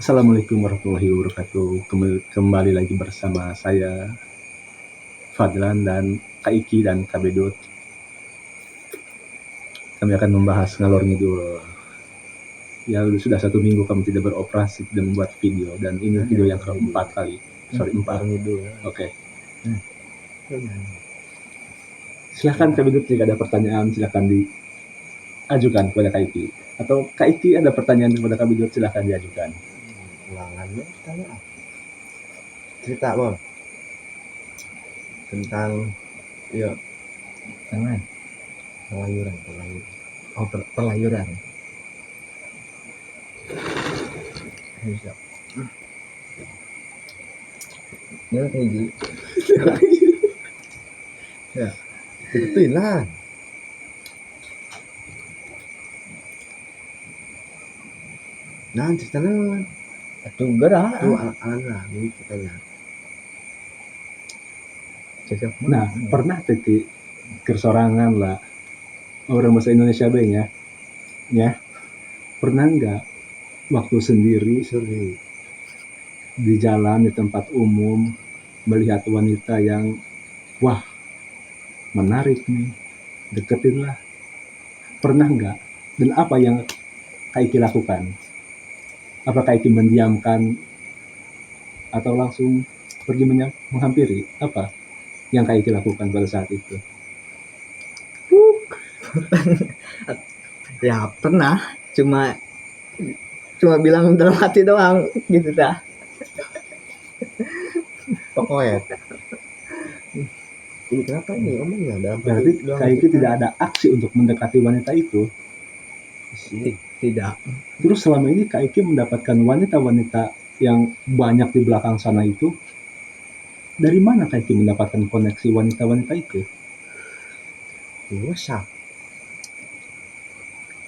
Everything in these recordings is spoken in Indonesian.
Assalamualaikum warahmatullahi wabarakatuh. Kembali lagi bersama saya Fadlan dan Kak Iki dan Kak Bedut. Kami akan membahas ngalor ngidul. Ya sudah 1 minggu kami tidak beroperasi, tidak membuat video, dan ini video yang keempat kali. Empat. Oke. Silakan Kak Bedut, jika ada pertanyaan silakan diajukan kepada Kak Iki. Atau Kak Iki ada pertanyaan kepada Kak Bedut, silakan diajukan. Ulangannya tanya apa? Cerita bol tentang pelayuran. Oh, pelayuran. Siap. Ya, kayak Ya, ituin lah. Nah, cerita naon? Atuh gerah. Tuh anak ini katanya. Nah, pernah tadi kersorangan lah orang bahasa Indonesia be ya. Pernah nggak waktu sendiri di jalan, di tempat umum, melihat wanita yang wah menarik nih, deketin lah? Pernah nggak? Dan apa yang Kak Iki lakukan? Apa Kak Iki mendiamkan atau langsung pergi menghampiri? Apa yang Kak Iki lakukan pada saat itu? Ya pernah, cuma bilang dalam hati doang gitu dah. Pokoknya. Ini kenapa ini omongnya dalam Berarti Kak Iki tidak ada aksi untuk mendekati wanita itu? Tidak. Terus selama ini Kak Iki mendapatkan wanita-wanita yang banyak di belakang sana itu, dari mana Kak Iki mendapatkan koneksi wanita-wanita itu? di WhatsApp.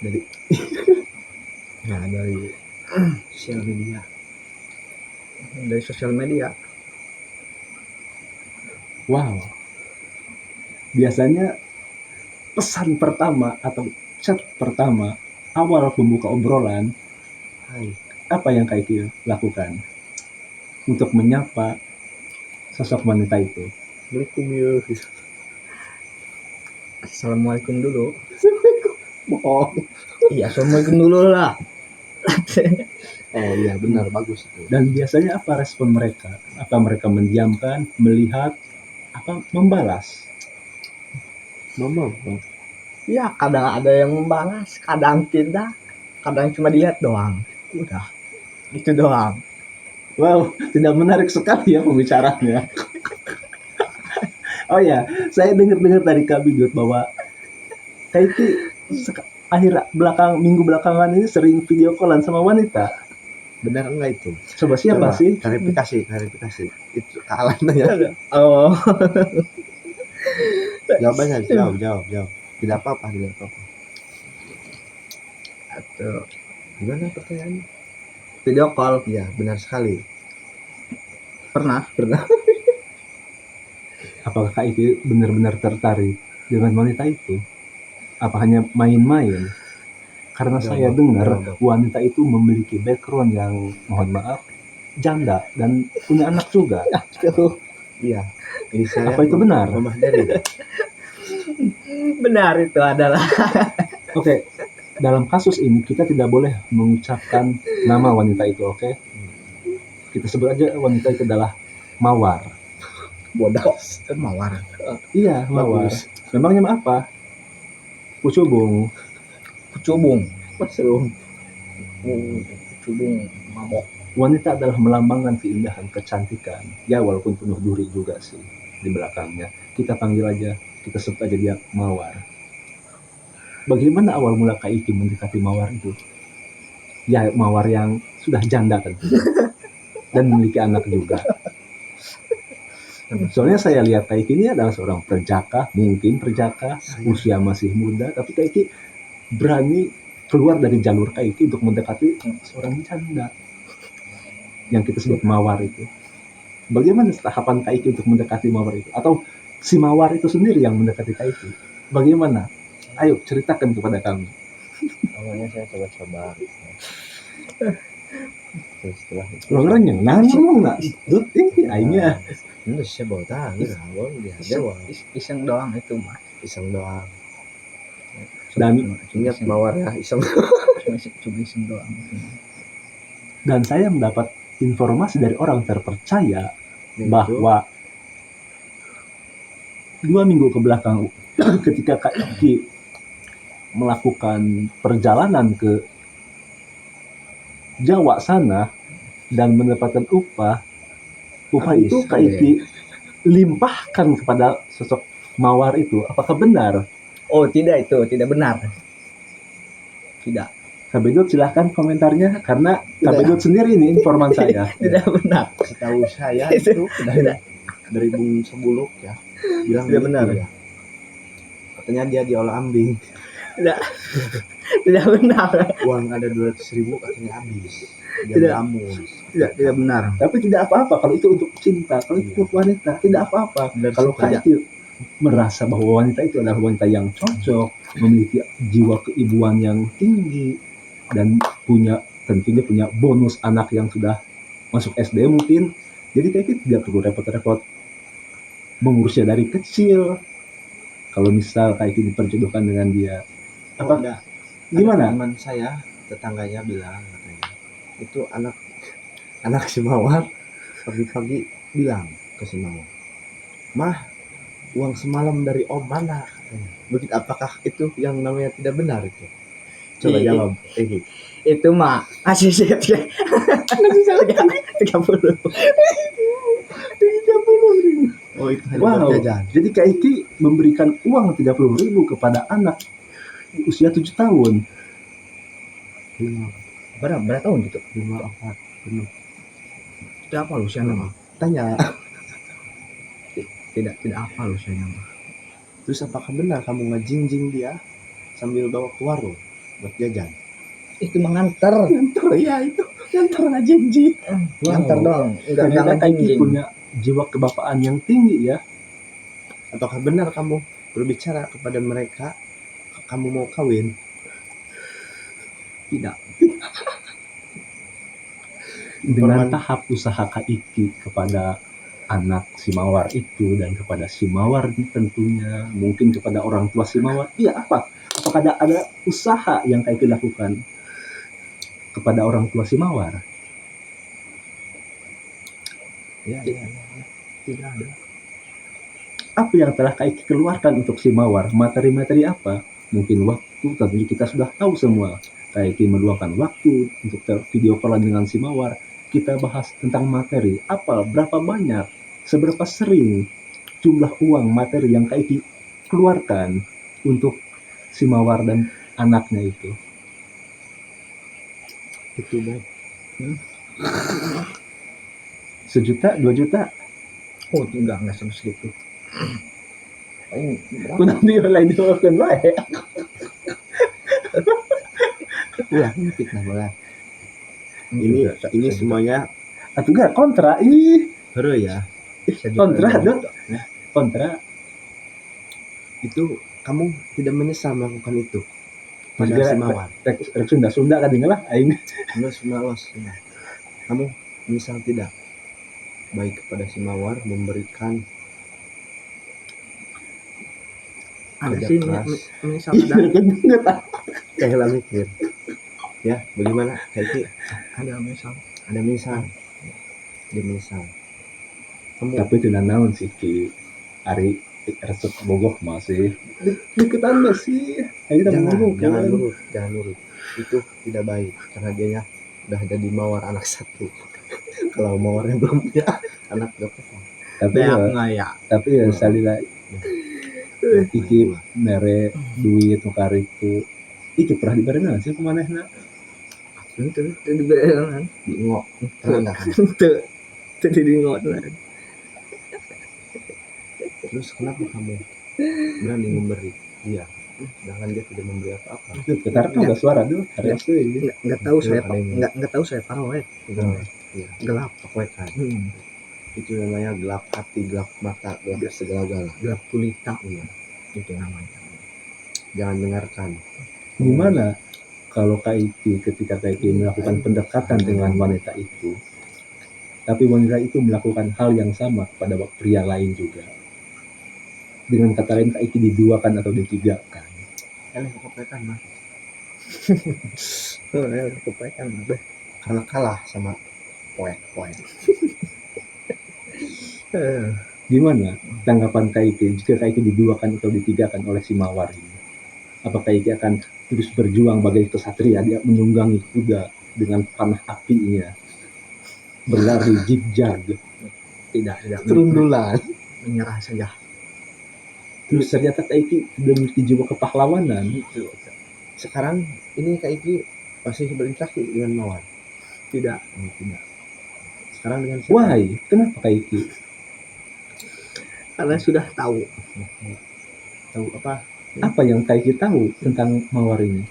Dari Sosial media. Dari sosial media. Wow. Biasanya pesan pertama atau chat pertama awal pembuka obrolan, apa yang Kak Iki lakukan untuk menyapa sosok wanita itu? Assalamualaikum dulu. Oh. Iya, assalamualaikum dulu lah. Oh iya benar, bagus itu. Dan biasanya apa respon mereka? Apa mereka mendiamkan, melihat, apa membalas? Ya kadang ada yang membalas, kadang tidak, kadang cuma dilihat doang. Udah, itu doang. Wow, tidak menarik sekali ya pembicaranya. Oh ya, saya dengar dari Kak Bidut bahwa Kak Iki minggu belakangan ini sering video callan sama wanita. Benar enggak itu? Coba siapa sih? Klarifikasi. Itu kalah ya. Oh. Jawabannya jawab. Tidak apa-apa. Atau Gimana pertanyaannya? video call. Ya, benar sekali. Pernah. Apakah Kak Iki benar-benar tertarik dengan wanita itu? Apa hanya main-main? Karena saya dengar wanita itu memiliki background yang, mohon maaf, janda dan punya anak juga. Iya. Ini saya Apa itu benar? Mamah dari. Benar itu adalah. Oke, dalam kasus ini kita tidak boleh mengucapkan nama wanita itu, oke? Kita sebut aja wanita itu adalah Mawar. Bodas. Mawar. Iya, Mawar. Memangnya apa? Pucubung. Pucubung mabok. Wanita adalah melambangkan keindahan, kecantikan. Ya walaupun penuh duri juga sih di belakangnya. Kita panggil aja, kita sebut aja dia Mawar. Bagaimana awal mula Kak Iki mendekati Mawar itu? Ya Mawar yang sudah janda tentunya dan memiliki anak juga. Soalnya saya lihat Kak Iki ini adalah seorang perjaka, usia masih muda, tapi Kak Iki berani keluar dari jalur Kak Iki untuk mendekati seorang janda yang kita sebut Mawar itu. Bagaimana tahapan Kak Iki untuk mendekati Mawar itu? Atau si Mawar itu sendiri yang mendekati Kak Iki? Bagaimana? Ayo ceritakan kepada kami. Awalnya saya coba-coba. Terus setelah itu orang yang ngomong nak dut aingnya itu saya bawa tahu lah dia jawab Iseng doang itu mah. iseng doang. Dan Cuma Ingat mawar ya iseng. cuma iseng doang. dan saya mendapat informasi dari orang terpercaya bahwa 2 minggu ke belakang ketika Kak Iki melakukan perjalanan ke Jawa sana dan mendapatkan upah Habis, itu Kak Iki limpahkan kepada sosok mawar itu. Apakah benar? Oh tidak, itu tidak benar. Tidak. Kabedut silahkan komentarnya karena Kabedut sendiri ini informan saya. Tidak benar. Setahu saya itu dari Bung Sebuluk ya bilang Tidak begitu benar. ya. Katanya dia diolah ambing, Tidak benar. uang ada 200.000 katanya habis. Dia Tidak. melamun. Tidak benar. Tapi tidak apa-apa kalau itu untuk cinta, kalau itu untuk wanita tidak apa-apa. Benar, Kalau suka. Kak Iki merasa bahwa wanita itu adalah wanita yang cocok, memiliki jiwa keibuan yang tinggi dan tentunya punya bonus anak yang sudah masuk SD mungkin. Jadi Kak Iki tidak perlu repot-repot mengurusnya dari kecil. Kalau misal Kak Iki diperjodohkan dengan dia, Oh, ada gimana? teman saya tetangganya bilang katanya itu anak si Mawar pagi-pagi bilang ke si Mawar, "Mah, uang semalam dari Om mana?" Begitu, apakah itu yang namanya tidak benar itu? Coba Iya. jawab. Itu mah masih sih 30. Oh, itu hanya Wow, buat jajan. jadi Kak Iki memberikan uang 30.000 kepada anak usia 7 tahun. Berapa tahun gitu? 54 penuh. Tidak apa lu usianya mah? Tanya, Tidak apa lu usianya mah? terus apakah benar kamu ngejingjing dia sambil bawa ke warung buat jajan? Itu mengantar. Nganter ya itu, nganter nggak janji. Ngantar doang. Enggak Ternyata Kak Iki ngejingjing. punya jiwa kebapaan yang tinggi ya. Ataukah benar kamu berbicara kepada mereka kamu mau kawin? Tidak. Dengan tahap usaha Kak Iki kepada anak si Mawar itu dan kepada si Mawar tentunya mungkin kepada orang tua si Mawar. Iya apa? Apakah ada usaha yang Kak Iki lakukan kepada orang tua si Mawar? Ya. Tidak ada. Apa yang telah Kak Iki keluarkan untuk si Mawar? Materi-materi apa? Mungkin waktu, tentunya kita sudah tahu semua. Kak Iki meluangkan waktu untuk video callan dengan si Mawar. Kita bahas tentang materi. Apa? Berapa banyak? Seberapa sering jumlah uang materi yang Kak Iki keluarkan untuk si Mawar dan anaknya itu? Itu baik. 1 juta, 2 juta? Oh, enggak sampai segitu. Paling berapa? Kunang dia lain dilakukan baik. Ulah fitnah bola. Ini semuanya Atau enggak kontra? hero ya. Kontra dong. Kontra. Itu kamu tidak menyesal melakukan itu pada si Mawar. Rek Sunda kan lah aing. Los. Kamu menyesal tidak baik kepada si Mawar memberikan ada kerja sih keras. misal Iya, enggak tahu. Kayak lah mikir. Ya, bagaimana? Kayak ada misal. ada misal. Dia menyesal. Kamu Tapi tidak naon sih ki Ari resep bogoh masih deketan masih. Ayo kita jangan nurut. Itu tidak baik karena dianya udah jadi Mawar anak 1. Kalau Mawarnya belum punya anak berapa? Tapi ya sekali lagi iki mere duit nukar itu iki pernah dibarengan sih kemanehna Itu diberengan. Ngok. Enggak. Itu dingot. Terus kenapa kamu berani memberi dia? Sedangkan dia tidak memberi apa-apa. Gitar tuh enggak suara tuh karya tuh ini Enggak tahu saya Ada yang- enggak tahu saya paranoid. Iya, Gelap. Kewekan. Itu namanya gelap hati, gelap mata, gelap segala-gala. Gelap gulita. Iya. Itu namanya. Jangan dengarkan. gimana kalau Kaiki ketika Kaiki melakukan pendekatan dengan wanita itu, tapi wanita itu melakukan hal yang sama kepada pria lain juga. Dengan kata lain, Kaiki diduakan atau ditigakan. Kepekan mah Kepekan apa? karena kalah sama poek. Gimana tanggapan Kaiki jika Kaiki diduakan atau ditigakan oleh si Mawar ini? Apa Kaiki akan terus berjuang bagai kesatria, dia menunggangi kuda dengan panah apinya, berlari zigzag, Tidak Terundulan. menyerah saja. terus ternyata Kaiki sudah memiliki jiwa kepahlawanan. Itu Sekarang ini Kak Iki masih berinteraksi dengan Mawar. tidak. Tidak. Sekarang dengan siapa? Why? Kenapa Kaiki? Karena sudah tahu. Tahu apa? Apa yang Kaiki tahu tentang Mawar ini?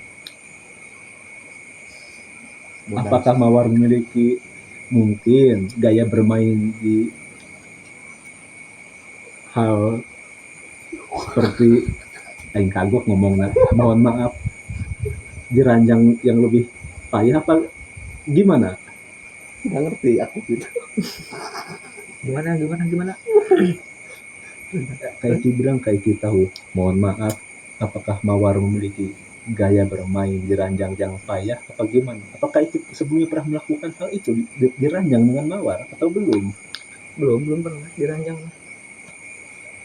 Bodas. Apakah Mawar memiliki mungkin gaya bermain di hal seperti aing kagok ngomongnya, mohon maaf, di ranjang yang lebih payah apa gimana? Nggak ngerti aku gitu. Gimana? Kaiki bilang Kaiki tahu, mohon maaf, apakah Mawar memiliki gaya bermain di ranjang yang payah apa gimana? Apakah Kaiki sebelumnya pernah melakukan hal itu di ranjang dengan Mawar atau belum? Belum pernah diranjang.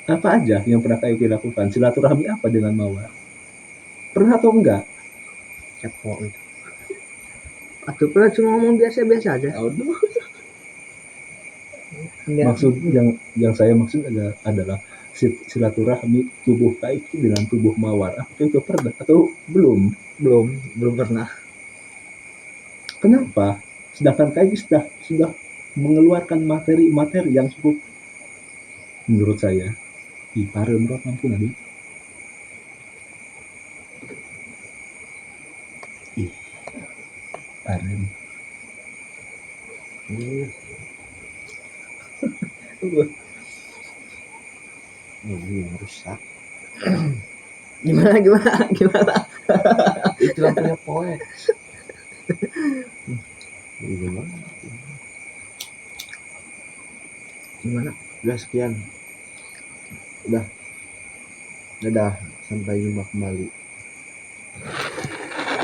Apa aja yang pernah Kaiki lakukan? Silaturahmi apa dengan Mawar? Pernah atau enggak? Kepo itu. Atau pernah cuma ngomong biasa-biasa aja. Aduh. Maksud yang saya maksud adalah silaturahmi tubuh Kaiki dengan tubuh Mawar. Apakah itu pernah atau belum? belum pernah. Kenapa? Sedangkan Kaiki sudah mengeluarkan materi yang cukup, menurut saya, pareum rot ampun abi. Pareum. Ini yang rusak. Gimana? Itu lampunya poek. Gimana? Udah sekian. Udah. Dadah. Sampai jumpa kembali.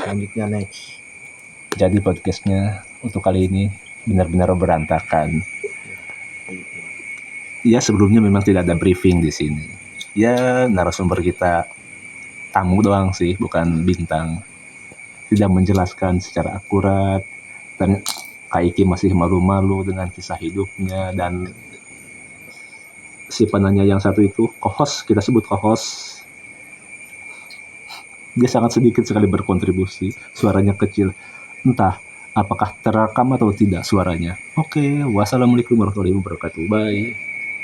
Selanjutnya next. Jadi podcastnya untuk kali ini benar-benar berantakan. Ya sebelumnya memang tidak ada briefing di sini. Ya narasumber kita tamu doang sih, bukan bintang. Tidak menjelaskan secara akurat. Dan Kaiki masih malu-malu dengan kisah hidupnya, dan si penanya yang satu itu, co-host, kita sebut co-host, dia sangat sedikit sekali berkontribusi, suaranya kecil, entah apakah terekam atau tidak suaranya. Oke, wassalamualaikum warahmatullahi wabarakatuh, bye.